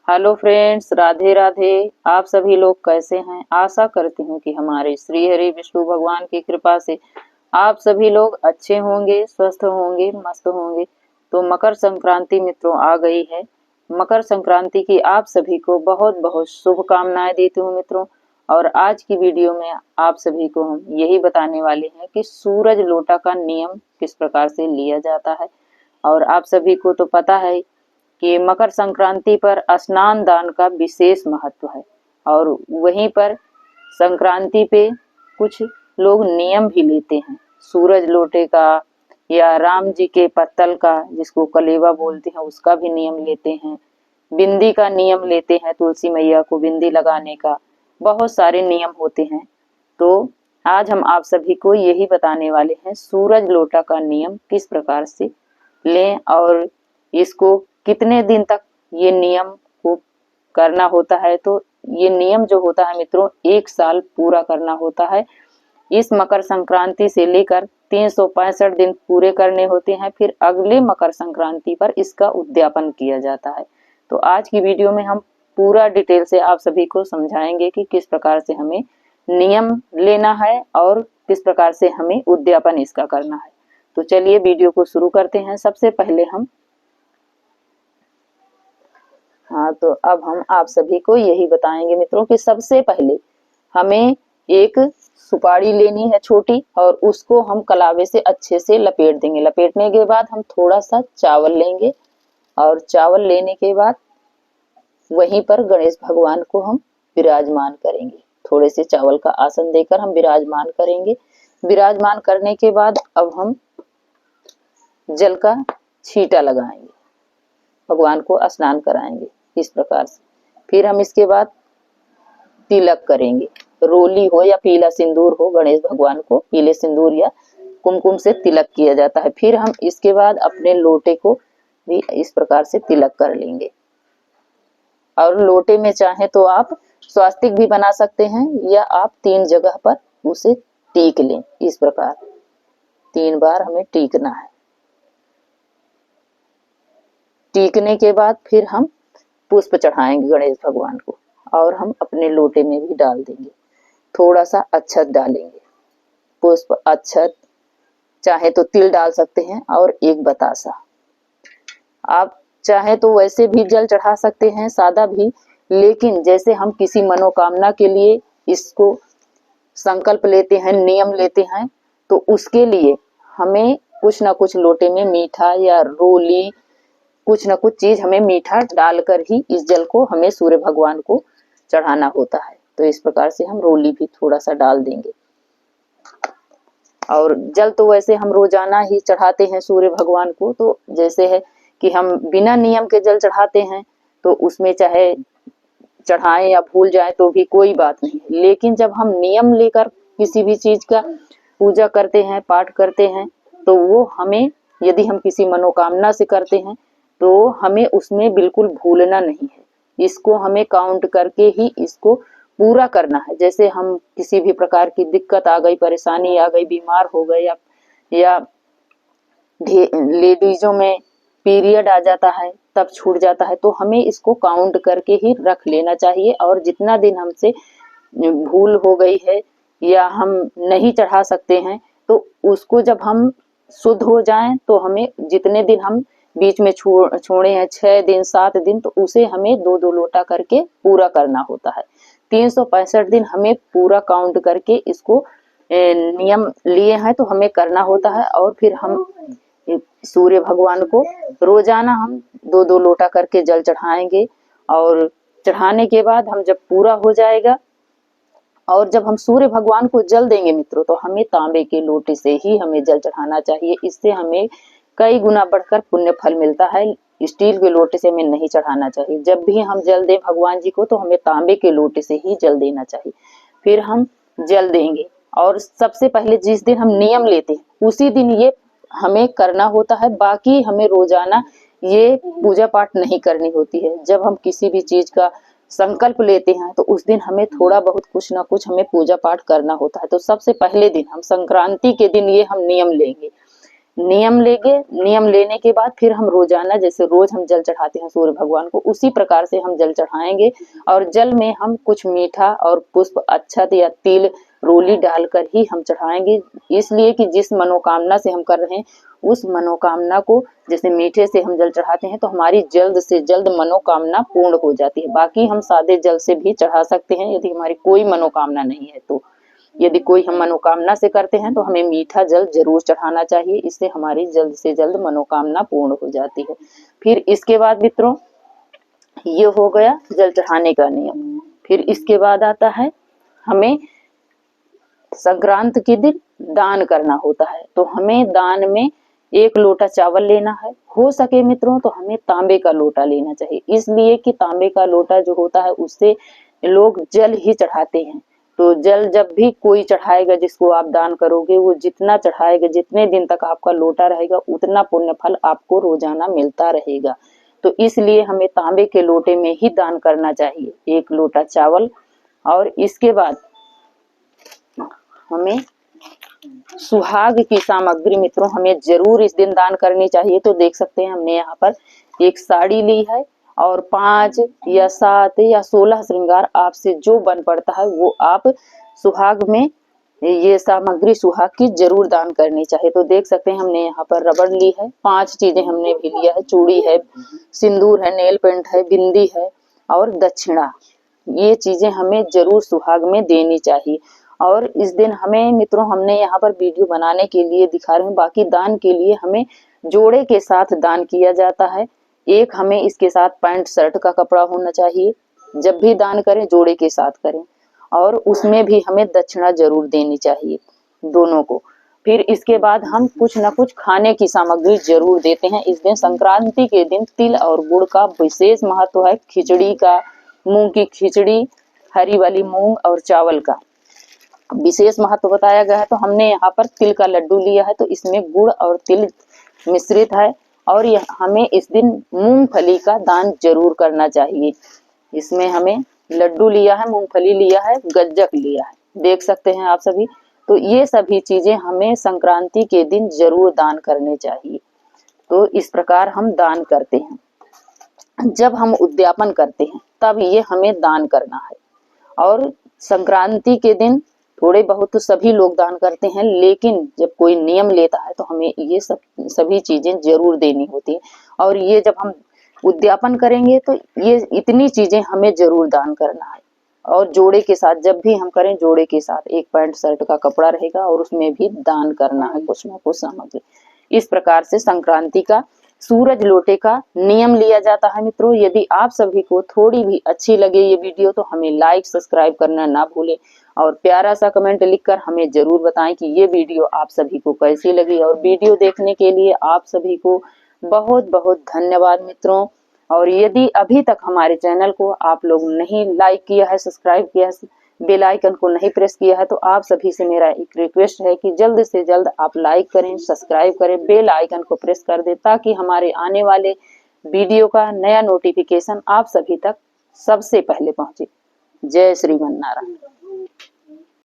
Hello friends, Radhe Radhe. आप सभी लोग कैसे हैं? आशा करती हूँ कि हमारे श्री हरि विष्णु भगवान की कृपा से आप सभी लोग अच्छे होंगे, स्वस्थ होंगे, मस्त होंगे। तो मकर संक्रांति मित्रों आ गई है। मकर संक्रांति की आप सभी को बहुत बहुत शुभकामनाएं देती हूँ मित्रों। और आज की वीडियो में आप सभी को हम यही बताने वाले हैं कि सूरज लोटा का नियम किस प्रकार से लिया जाता है। और आप सभी को तो पता है कि मकर संक्रांति पर स्नान दान का विशेष महत्व है। और वहीं पर संक्रांति पे कुछ लोग नियम भी लेते हैं, सूरज लोटे का या राम जी के पत्तल का, जिसको कलेवा बोलते हैं, उसका भी नियम लेते हैं। बिंदी का नियम लेते हैं, तुलसी मैया को बिंदी लगाने का। बहुत सारे नियम होते हैं। तो आज हम आप सभी को यही बताने वाले हैं, सूरज लोटा का नियम किस प्रकार से लें और इसको कितने दिन तक ये नियम को करना होता है। तो ये नियम जो होता है मित्रों, 1 साल पूरा करना होता है। इस मकर संक्रांति से लेकर 365 दिन पूरे करने होते हैं, फिर अगले मकर संक्रांति पर इसका उद्यापन किया जाता है। तो आज की वीडियो में हम पूरा डिटेल से आप सभी को समझाएंगे कि किस प्रकार से हमें नियम लेना है और किस प्रकार से हमें उद्यापन इसका करना है। तो चलिए वीडियो को शुरू करते हैं। सबसे पहले तो अब हम आप सभी को यही बताएंगे मित्रों कि सबसे पहले हमें एक सुपारी लेनी है छोटी, और उसको हम कलावे से अच्छे से लपेट देंगे। लपेटने के बाद हम थोड़ा सा चावल लेंगे, और चावल लेने के बाद वहीं पर गणेश भगवान को हम विराजमान करेंगे। थोड़े से चावल का आसन देकर हम विराजमान करेंगे। विराजमान करने के बाद अब हम जल का छींटा लगाएंगे, भगवान को स्नान कराएंगे इस प्रकार से। फिर हम इसके बाद तिलक करेंगे, रोली हो या पीला सिंदूर हो, गणेश भगवान को पीले सिंदूर या कुमकुम से तिलक किया जाता है। फिर हम इसके बाद अपने लोटे को भी इस प्रकार से तिलक कर लेंगे। और लोटे में चाहे तो आप स्वास्तिक भी बना सकते हैं, या आप 3 जगह पर उसे टीक लें। इस प्रकार 3 बार हमें टीकना है। टीकने के बाद फिर हम पुष्प चढ़ाएंगे गणेश भगवान को, और हम अपने लोटे में भी डाल देंगे। थोड़ा सा अक्षत डालेंगे, पुष्प, अक्षत, चाहे तो तिल डाल सकते हैं, और एक बतासा। आप चाहे तो वैसे भी जल चढ़ा सकते हैं, सादा भी। लेकिन जैसे हम किसी मनोकामना के लिए इसको संकल्प लेते हैं, नियम लेते हैं, तो उसके लिए हमें कुछ ना कुछ लोटे में मीठा या रोली, कुछ न कुछ चीज हमें मीठा डालकर ही इस जल को हमें सूर्य भगवान को चढ़ाना होता है। तो इस प्रकार से हम रोली भी थोड़ा सा डाल देंगे। और जल तो वैसे हम रोजाना ही चढ़ाते हैं सूर्य भगवान को। तो जैसे है कि हम बिना नियम के जल चढ़ाते हैं, तो उसमें चाहे चढ़ाएं या भूल जाए तो भी कोई बात नहीं। लेकिन जब हम नियम लेकर किसी भी चीज का पूजा करते हैं, पाठ करते हैं, तो वो हमें, यदि हम किसी मनोकामना से करते हैं, तो हमें उसमें बिल्कुल भूलना नहीं है। इसको हमें काउंट करके ही इसको पूरा करना है। जैसे हम किसी भी प्रकार की दिक्कत आ गई, परेशानी आ गई, बीमार हो गए, या लेडीजों में पीरियड आ जाता है, तब छूट जाता है, तो हमें इसको काउंट करके ही रख लेना चाहिए। और जितना दिन हमसे भूल हो गई है या हम नहीं चढ़ा सकते हैं, तो उसको जब हम शुद्ध हो जाएं, तो हमें जितने दिन हम बीच में छोड़े हैं, 6 दिन 7 दिन, तो उसे हमें 2-2 लोटा करके पूरा करना होता है। 365 दिन हमें पूरा काउंट करके इसको नियम लिए हैं, तो हमें करना होता है। और फिर हम सूर्य भगवान को रोजाना हम 2-2 लोटा करके जल चढ़ाएंगे। और चढ़ाने के बाद हम जब पूरा हो जाएगा, और जब हम सूर्य भगवान को जल देंगे मित्रों, तो हमें तांबे के लोटे से ही हमें जल चढ़ाना चाहिए। इससे हमें कई गुना बढ़कर पुण्य फल मिलता है। स्टील के लोटे से हमें नहीं चढ़ाना चाहिए। जब भी हम जल दें भगवान जी को, तो हमें तांबे के लोटे से ही जल देना चाहिए। फिर हम जल देंगे, और सबसे पहले जिस दिन हम नियम लेते हैं उसी दिन ये हमें करना होता है। बाकी हमें रोजाना ये पूजा पाठ नहीं करनी होती है। जब हम किसी भी चीज का संकल्प लेते हैं, तो उस दिन हमें थोड़ा बहुत कुछ ना कुछ हमें पूजा पाठ करना होता है। तो सबसे पहले दिन हम संक्रांति के दिन ये हम नियम लेंगे नियम लेंगे। नियम लेने के बाद फिर हम रोजाना, जैसे रोज हम जल चढ़ाते हैं सूर्य भगवान को, उसी प्रकार से हम जल चढ़ाएंगे। और जल में हम कुछ मीठा और पुष्प, अक्षत या तिल, रोली डालकर ही हम चढ़ाएंगे। इसलिए कि जिस मनोकामना से हम कर रहे हैं उस मनोकामना को, जैसे मीठे से हम जल चढ़ाते हैं तो हमारी जल्द से जल्द मनोकामना पूर्ण हो जाती है। बाकी हम सादे जल से भी चढ़ा सकते हैं यदि हमारी कोई मनोकामना नहीं है तो। यदि कोई हम मनोकामना से करते हैं तो हमें मीठा जल जरूर चढ़ाना चाहिए, इससे हमारी जल्द से जल्द मनोकामना पूर्ण हो जाती है। फिर इसके बाद मित्रों, ये हो गया जल चढ़ाने का नियम। फिर इसके बाद आता है हमें संक्रांत के दिन दान करना होता है। तो हमें दान में 1 लोटा चावल लेना है। हो सके मित्रों तो हमें तांबे का लोटा लेना चाहिए, इसलिए कि तांबे का लोटा जो होता है उससे लोग जल ही चढ़ाते हैं। तो जल जब भी कोई चढ़ाएगा, जिसको आप दान करोगे, वो जितना चढ़ाएगा, जितने दिन तक आपका लोटा रहेगा, उतना पुण्य फल आपको रोजाना मिलता रहेगा। तो इसलिए हमें तांबे के लोटे में ही दान करना चाहिए, 1 लोटा चावल। और इसके बाद हमें सुहाग की सामग्री मित्रों हमें जरूर इस दिन दान करनी चाहिए। तो देख सकते हैं हमने यहाँ पर एक साड़ी ली है और 5 या 7 या 16 श्रृंगार आपसे जो बन पड़ता है वो आप सुहाग में, ये सामग्री सुहाग की जरूर दान करनी चाहिए। तो देख सकते हैं हमने यहाँ पर रबड़ ली है, 5 चीजें हमने भी लिया है, चूड़ी है, सिंदूर है, नेल पेंट है, बिंदी है और दक्षिणा। ये चीजें हमें जरूर सुहाग में देनी चाहिए। और इस दिन हमें मित्रों, हमने यहाँ पर वीडियो बनाने के लिए दिखा रहे हैं, बाकी दान के लिए हमें जोड़े के साथ दान किया जाता है। एक हमें इसके साथ पैंट शर्ट का कपड़ा होना चाहिए। जब भी दान करें जोड़े के साथ करें, और उसमें भी हमें दक्षिणा जरूर देनी चाहिए, दोनों को। फिर इसके बाद हम कुछ न कुछ खाने की सामग्री जरूर देते हैं। इस दिन संक्रांति के दिन तिल और गुड़ का विशेष महत्व है। खिचड़ी का, मूंग की खिचड़ी, हरी वाली मूंग और चावल का विशेष महत्व बताया गया है। तो हमने यहाँ पर तिल का लड्डू लिया है, तो इसमें गुड़ और तिल मिश्रित है। और हमें इस दिन मूंगफली का दान जरूर करना चाहिए। इसमें हमें लड्डू लिया है, मूंगफली लिया है, गज्जक लिया है, देख सकते हैं आप सभी। तो ये सभी चीजें हमें संक्रांति के दिन जरूर दान करने चाहिए। तो इस प्रकार हम दान करते हैं। जब हम उद्यापन करते हैं तब ये हमें दान करना है। और संक्रांति के दिन थोड़े बहुत तो सभी लोग दान करते हैं, लेकिन जब कोई नियम लेता है तो हमें ये सभी चीजें जरूर देनी होती है। और ये जब हम उद्यापन करेंगे तो ये इतनी चीजें हमें जरूर दान करना है। और जोड़े के साथ जब भी हम करें, जोड़े के साथ एक पैंट शर्ट का कपड़ा रहेगा और उसमें भी दान करना है कुछ न कुछ सामग्री। इस प्रकार से संक्रांति का सूरज लोटे का नियम लिया जाता है। मित्रों, यदि आप सभी को थोड़ी भी अच्छी लगे ये वीडियो तो हमें लाइक सब्सक्राइब करना ना भूलें, और प्यारा सा कमेंट लिखकर हमें जरूर बताएं कि ये वीडियो आप सभी को कैसी लगी। और वीडियो देखने के लिए आप सभी को बहुत बहुत धन्यवाद मित्रों। और यदि अभी तक हमारे चैनल को आप लोग नहीं लाइक किया है, सब्सक्राइब किया है, बेल आइकन को नहीं प्रेस किया है, तो आप सभी से मेरा एक रिक्वेस्ट है कि जल्द से जल्द आप लाइक करें, सब्सक्राइब करें, बेल आइकन को प्रेस कर दें, ताकि हमारे आने वाले वीडियो का नया नोटिफिकेशन आप सभी तक सबसे पहले पहुंचे। जय श्रीमन नारायण।